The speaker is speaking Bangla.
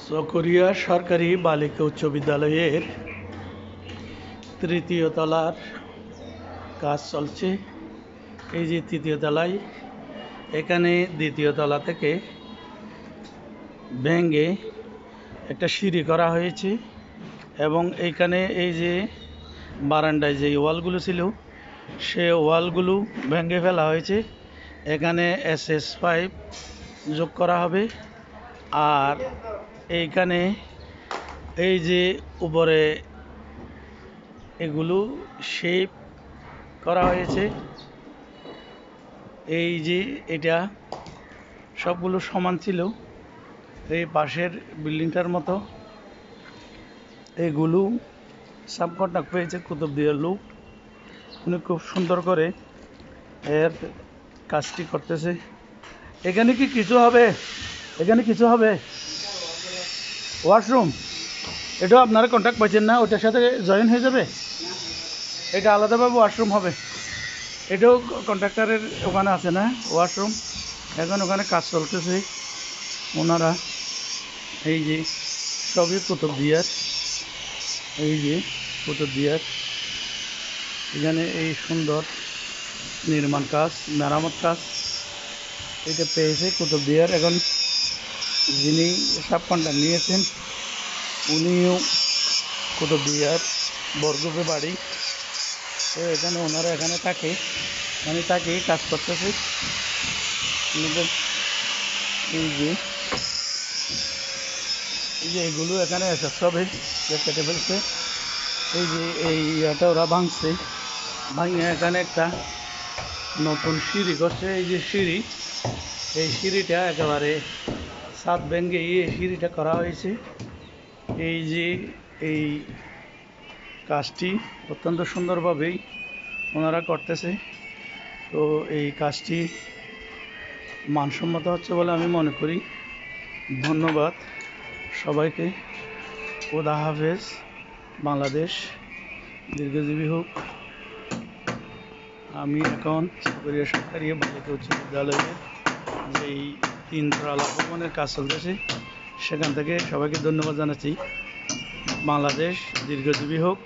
চকরিয়া সরকারি বালিকা উচ্চ বিদ্যালয়ের তৃতীয় তলার কাজ চলছে। এই যে তৃতীয় তলায়, এখানে দ্বিতীয় তলা থেকে ভেঙে একটা সিঁড়ি করা হয়েছে এবং এইখানে এই যে বারান্দায় যে ওয়ালগুলো ছিল সে ওয়ালগুলো ভেঙে ফেলা হয়েছে। এখানে SS5 যোগ করা হবে। আর এইখানে এই যে উপরে এগুলো শেপ করা হয়েছে। এই যে এটা সবগুলো সমান ছিল। এই পাশের বিল্ডিংটার মতো এগুলো সাবকন্ট্রাক্ট পেয়েছে কুতুবদিয়ার লোক। উনি খুব সুন্দর করে এর কাজটি করতেছে। এখানে কি কিছু হবে? এখানে কিছু হবে? ওয়াশরুম এটাও আপনারা কন্ট্যাক্ট পাচ্ছেন না? ওটার সাথে জয়েন হয়ে যাবে? এটা আলাদাভাবে ওয়াশরুম হবে। এটাও কন্ট্রাক্টরের ওখানে আছে না ওয়াশরুম? এখন ওখানে কাজ চলতেছে ওনারা। এই যে সবই কুতুবদিয়ার, এই যে কুতুবদিয়ার এখানে এই সুন্দর নির্মাণ কাজ, মেরামত কাজ এটা পেয়েছে কুতুবদিয়ার। এখন যিনি সাব কন্ট্রাক্ট নিয়েছেন উনিও কুতুবদিয়ার বরগুপে বাড়ি। তো এখানে ওনারা এখানে থাকে, মানে তাকে কাজ করতেছে। এই যে এগুলো এখানে সবে কেটে ফেলছে। এই যে এই ইয়াটা ওরা ভাঙছে, ভাঙে এখানে একটা নতুন সিঁড়ি করছে। এই যে সিঁড়ি, এই সিঁড়িটা একেবারে ছাদ ভেঙে এই সিঁড়িটা করা হয়েছে। এই যে এই কাজটি অত্যন্ত সুন্দরভাবেই ওনারা করতেছে। তো এই কাজটি মানসম্মত হচ্ছে বলে আমি মনে করি। ধন্যবাদ সবাইকে। খোদা হাফেজ। বাংলাদেশ দীর্ঘজীবী হোক। আমি এখন চকরিয়া সরকারি বালিকা উচ্চ বিদ্যালয়ের যেই 3 তলা ভবনের কাজ চলতেছে সেখান থেকে সবাইকে ধন্যবাদ জানাচ্ছি। বাংলাদেশ দীর্ঘজীবী হোক।